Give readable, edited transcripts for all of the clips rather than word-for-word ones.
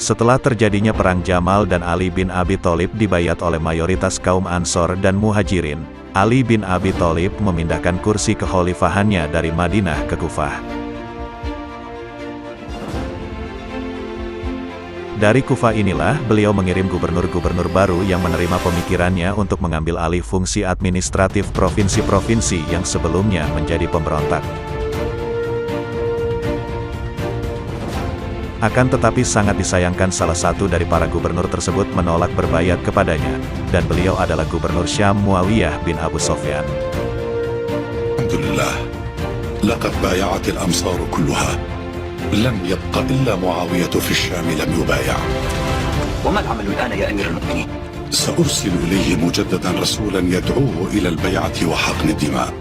Setelah terjadinya perang Jamal dan Ali bin Abi Thalib dibayat oleh mayoritas kaum Ansor dan Muhajirin, Ali bin Abi Thalib memindahkan kursi kekhalifahannya dari Madinah ke Kufah. Dari Kufah inilah beliau mengirim gubernur-gubernur baru yang menerima pemikirannya untuk mengambil alih fungsi administratif provinsi-provinsi yang sebelumnya menjadi pemberontak. Akan tetapi sangat disayangkan salah satu dari para gubernur tersebut menolak berbayat kepadanya, dan beliau adalah gubernur Syam Muawiyah bin Abu Sufyan. Alhamdulillah, laqad bay'at al-amsar kulluha. لم يبق إلا معاوية في الشام لم يبايع. وما العمل الآن يا أمير المؤمنين؟ سأرسل إليه مجددا رسولا يدعوه إلى البيعة وحقن الدماء.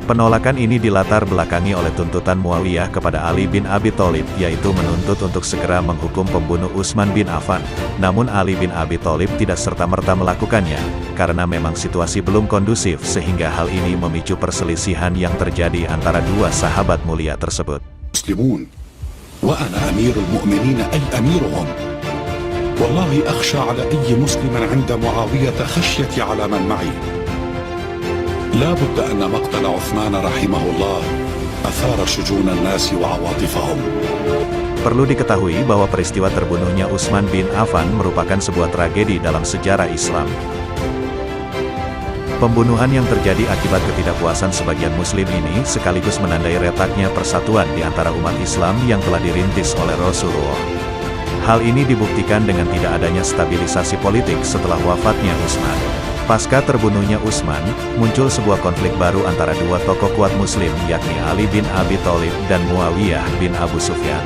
Penolakan ini dilatar belakangi oleh tuntutan Muawiyah kepada Ali bin Abi Thalib, yaitu menuntut untuk segera menghukum pembunuh Utsman bin Affan. Namun Ali bin Abi Thalib tidak serta-merta melakukannya, karena memang situasi belum kondusif sehingga hal ini memicu perselisihan yang terjadi antara dua sahabat mulia tersebut. مسلمون وأنا أمير المؤمنين أي أميرهم. والله أخشى على أي مسلم عند معاوية خشيتي على من معي. لا بد أن مقتل عثمان رحمه الله أثار شجون الناس وعواطفهم. Perlu diketahui bahwa peristiwa terbunuhnya Utsman bin Affan merupakan sebuah tragedi dalam sejarah Islam. Pembunuhan yang terjadi akibat ketidakpuasan sebagian muslim ini sekaligus menandai retaknya persatuan di antara umat Islam yang telah dirintis oleh Rasulullah. Hal ini dibuktikan dengan tidak adanya stabilisasi politik setelah wafatnya Utsman. Pasca terbunuhnya Utsman, muncul sebuah konflik baru antara dua tokoh kuat muslim yakni Ali bin Abi Thalib dan Muawiyah bin Abu Sufyan.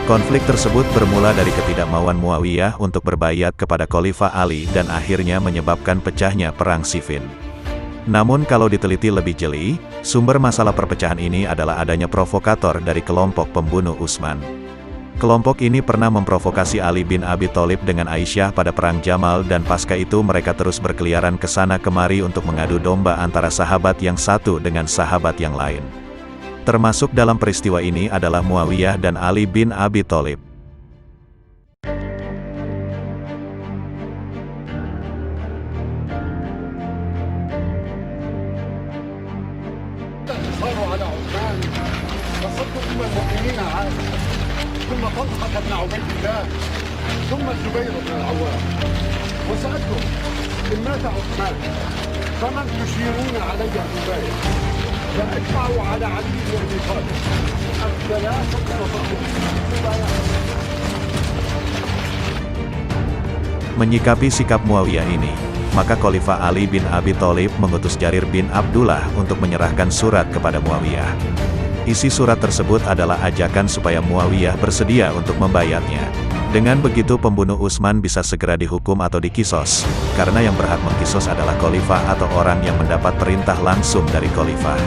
Konflik tersebut bermula dari ketidakmauan Muawiyah untuk berbayat kepada Khalifah Ali dan akhirnya menyebabkan pecahnya Perang Siffin. Namun kalau diteliti lebih jeli, sumber masalah perpecahan ini adalah adanya provokator dari kelompok pembunuh Utsman. Kelompok ini pernah memprovokasi Ali bin Abi Thalib dengan Aisyah pada Perang Jamal dan pasca itu mereka terus berkeliaran ke sana kemari untuk mengadu domba antara sahabat yang satu dengan sahabat yang lain. Termasuk dalam peristiwa ini adalah Muawiyah dan Ali bin Abi Thalib. فأجمعوا على علي بن أبي طالب الثلاثة Menyikapi sikap Muawiyah ini, maka Khalifah Ali bin Abi Thalib mengutus Jarir bin Abdullah untuk menyerahkan surat kepada Muawiyah. Isi surat tersebut adalah ajakan supaya Muawiyah bersedia untuk membayarnya. Dengan begitu pembunuh Utsman bisa segera dihukum atau dikisos, karena yang berhak mengkisos adalah Khalifah atau orang yang mendapat perintah langsung dari Khalifah.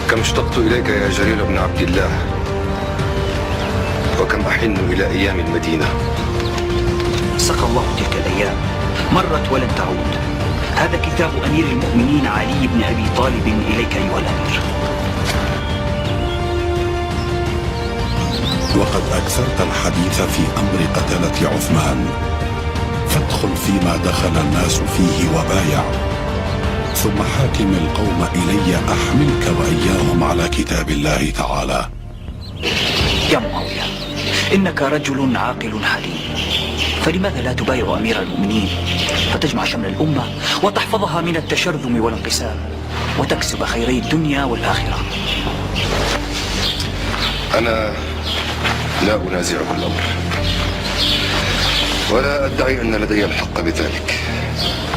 كم اشتقت إليك يا جرير بن عبد الله وكم أحن إلى أيام المدينة. سقى الله تلك الأيام مرت ولن تعود. هذا كتاب أمير المؤمنين علي بن أبي طالب إليك أيها الأمير. وقد أكثرت الحديث في أمر قتلة عثمان، فادخل فيما دخل الناس فيه وبايع، ثم حاكم القوم إلي أحملك وإياهم على كتاب الله تعالى. يا معاوية، إنك رجل عاقل حليم، فلماذا لا تبايع أمير المؤمنين فتجمع شمل الأمة وتحفظها من التشرذم والانقسام وتكسب خيري الدنيا والآخرة؟ أنا لا أنازعه الأمر ولا أدعي أن لدي الحق بذلك،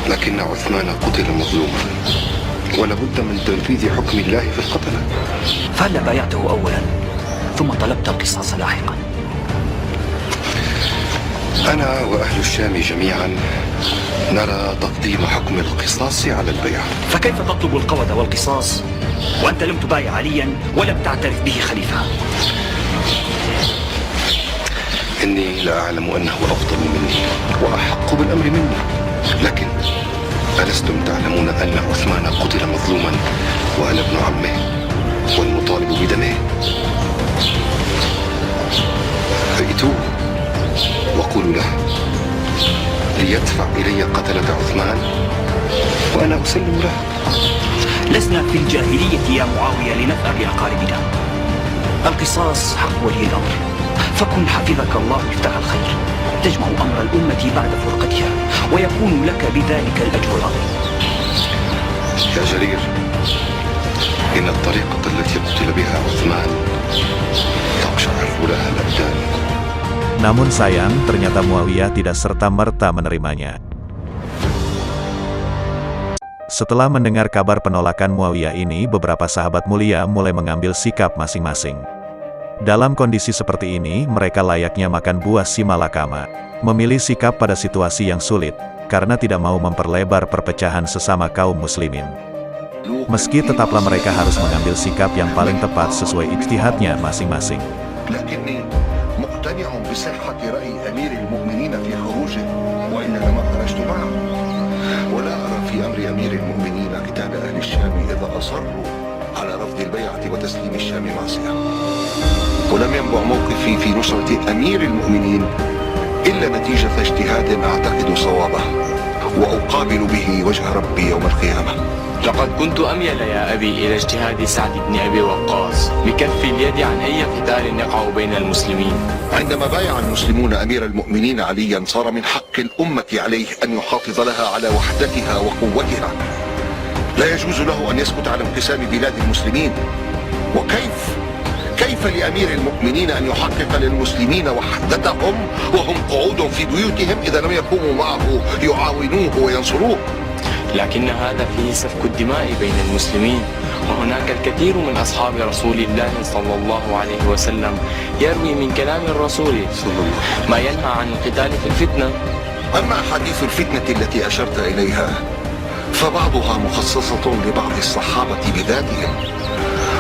لكن عثمان قتل مظلوما ولابد من تنفيذ حكم الله في القتلة. فهل بايعته أولا ثم طلبت القصاص لاحقا؟ أنا وأهل الشام جميعا نرى تقديم حكم القصاص على البيع. فكيف تطلب القود والقصاص وأنت لم تبايع عليا ولم تعترف به خليفة؟ إني لا أعلم أنه أفضل مني وأحق بالأمر مني، لكن ألستم تعلمون أن عثمان قتل مظلوما وأنا ابن عمه والمطالب بدمه؟ فائتوه وقولوا له ليدفع إلي قتلة عثمان وأنا أسلم له. لسنا في الجاهلية يا معاوية لنفأ بأقاربنا. القصاص حق ولي الأمر، فكن حفظك الله مفتاح الخير، تجمع أمر الأمة بعد فرقتها ويكون لك بذلك الأجر العظيم. يا جرير، إن الطريقة التي قتل بها عثمان تقشعر لها الأبدان. Namun sayang, ternyata Muawiyah tidak serta-merta menerimanya. Setelah mendengar kabar penolakan Muawiyah ini, beberapa sahabat mulia mulai mengambil sikap masing-masing. Dalam kondisi seperti ini, mereka layaknya makan buah si malakama, memilih sikap pada situasi yang sulit, karena tidak mau memperlebar perpecahan sesama kaum muslimin. Meski tetaplah mereka harus mengambil sikap yang paling tepat sesuai ijtihadnya masing-masing. مقتنع بصحة رأي أمير المؤمنين في خروجه وإلا لما خرجت معه ولا أرى في أمر أمير المؤمنين قتال أهل الشام إذا أصروا على رفض البيعة وتسليم الشام معصية ولم ينبع موقفي في نصرة أمير المؤمنين إلا نتيجة اجتهاد أعتقد صوابه وأقابل به وجه ربي يوم القيامة. لقد كنت أميل يا أبي إلى اجتهاد سعد بن أبي وقاص بكف اليد عن أي قتال يقع بين المسلمين. عندما بايع المسلمون أمير المؤمنين عليا صار من حق الأمة عليه أن يحافظ لها على وحدتها وقوتها. لا يجوز له أن يسكت على انقسام بلاد المسلمين. كيف لأمير المؤمنين أن يحقق للمسلمين وحدتهم وهم قعود في بيوتهم إذا لم يقوموا معه يعاونوه وينصروه؟ لكن هذا فيه سفك الدماء بين المسلمين، وهناك الكثير من أصحاب رسول الله صلى الله عليه وسلم يروي من كلام الرسول ما ينهى عن القتال في الفتنة. أما أحاديث الفتنة التي أشرت إليها فبعضها مخصصة لبعض الصحابة بذاتهم.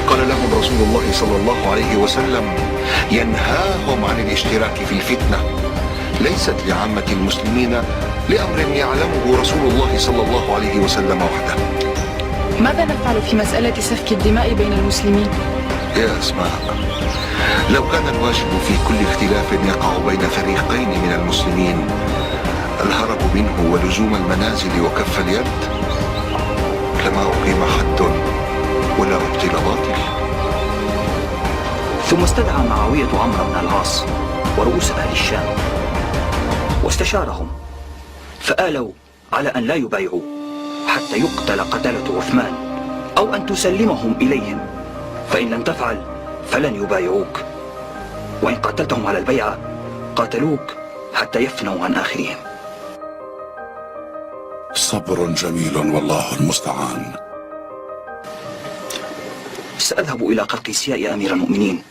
قال لهم رسول الله صلى الله عليه وسلم ينهاهم عن الاشتراك في الفتنة، ليست لعامة المسلمين لأمر يعلمه رسول الله صلى الله عليه وسلم وحده. ماذا نفعل في مسألة سفك الدماء بين المسلمين؟ يا أسماء، لو كان الواجب في كل اختلاف يقع بين فريقين من المسلمين الهرب منه ولزوم المنازل وكف اليد لما أقيم حد ولا أبطل باطل. ثم استدعى معاوية عمرو بن العاص ورؤوس أهل الشام واستشارهم، فآلوا على أن لا يبايعوا حتى يقتل قتلة عثمان أو أن تسلمهم إليهم، فإن لم تفعل فلن يبايعوك، وإن قاتلتهم على البيعة قاتلوك حتى يفنوا عن آخرهم. صبر جميل والله المستعان. سأذهب إلى قرقيس يا أمير المؤمنين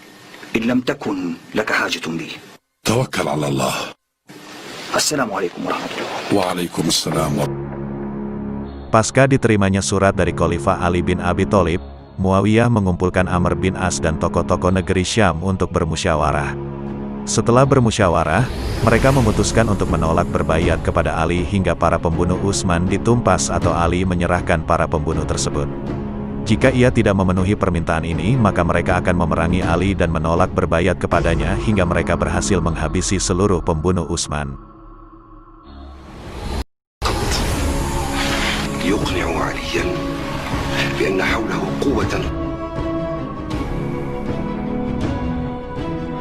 إن لم تكن لك حاجة بي. توكل على الله. السلام عليكم ورحمة الله. Waalaikumsalam. Pasca diterimanya surat dari Khalifah Ali bin Abi Thalib, Muawiyah mengumpulkan Amr bin As dan tokoh-tokoh negeri Syam untuk bermusyawarah. Setelah bermusyawarah, mereka memutuskan untuk menolak berbaiat kepada Ali hingga para pembunuh Utsman ditumpas atau Ali menyerahkan para pembunuh tersebut. Jika ia tidak memenuhi permintaan ini, maka mereka akan memerangi Ali dan menolak berbaiat kepadanya hingga mereka berhasil menghabisi seluruh pembunuh Utsman. يقنع عليا بأن حوله قوة.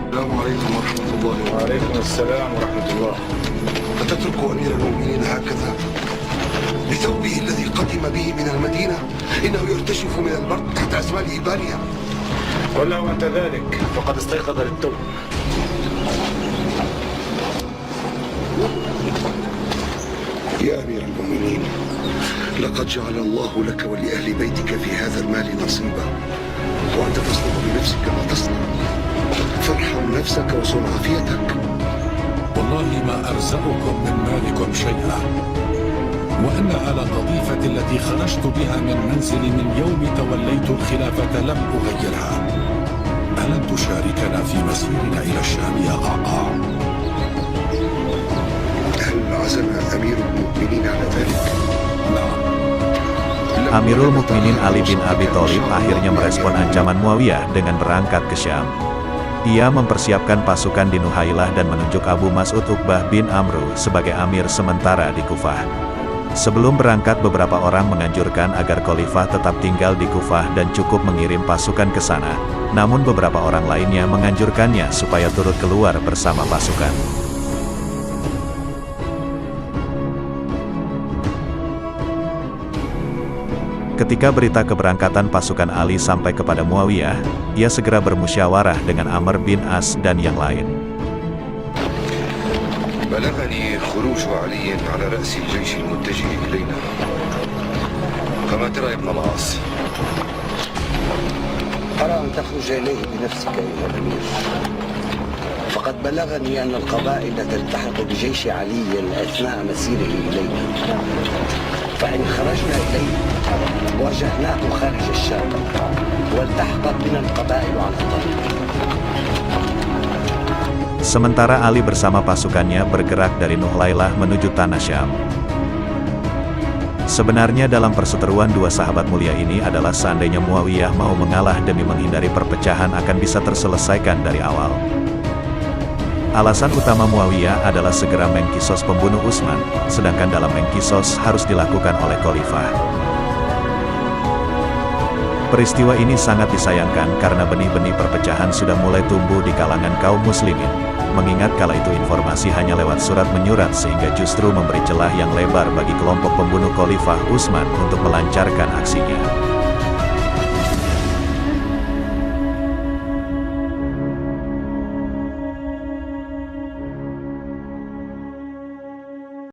السلام عليكم ورحمة الله. وعليكم السلام ورحمة الله. أتترك أمير المؤمنين هكذا بثوبه الذي قدم به من المدينة؟ إنه يرتشف من البرد تحت أسماله بارية. قل له أنت ذلك فقد استيقظ للتوب. يا أمير المؤمنين، لقد جعل الله لك ولأهل بيتك في هذا المال نصيبا، وأنت تصنع بنفسك ما تصنع، فارحم نفسك وصن عافيتك. والله ما أرزقكم من مالكم شيئا، وأن على قضيفة التي خرجت بها من منزلي من يوم توليت الخلافة لم أغيرها. ألن تشاركنا في مسيرنا إلى الشام يا قعقاع؟ هل عزم أمير المؤمنين على ذلك؟ نعم، Amirul Mukminin Ali bin Abi Thalib akhirnya merespon ancaman Muawiyah dengan berangkat ke Syam. Ia mempersiapkan pasukan di Nuhailah dan menunjuk Abu Mas'ud Uqbah bin Amru sebagai amir sementara di Kufah. Sebelum berangkat, beberapa orang menganjurkan agar khalifah tetap tinggal di Kufah dan cukup mengirim pasukan ke sana. Namun beberapa orang lainnya menganjurkannya supaya turut keluar bersama pasukan. Ketika berita keberangkatan pasukan Ali sampai kepada Muawiyah, ia segera bermusyawarah dengan Amr bin As dan yang lain. بلغني خروج علي على رأس الجيش المتجه إلينا فما ترى يا ابن العاص؟ أرى أن تخرج إليه بنفسك أيها الأمير فقد بلغني أن القبائل تلتحق بجيش علي أثناء مسيره إلينا فإن خرجنا إليه واجهناه خارج الشام والتحقت بنا القبائل على الطريق. Sementara Ali bersama pasukannya bergerak dari Nuhlailah menuju tanah Syam. Sebenarnya dalam perseteruan dua sahabat mulia ini adalah seandainya Muawiyah mau mengalah demi menghindari perpecahan akan bisa terselesaikan dari awal. Alasan utama Muawiyah adalah segera mengkisos pembunuh Utsman, sedangkan dalam mengkisos harus dilakukan oleh khalifah. Peristiwa ini sangat disayangkan karena benih-benih perpecahan sudah mulai tumbuh di kalangan kaum muslimin, mengingat kala itu informasi hanya lewat surat menyurat sehingga justru memberi celah yang lebar bagi kelompok pembunuh Khalifah Utsman untuk melancarkan aksinya.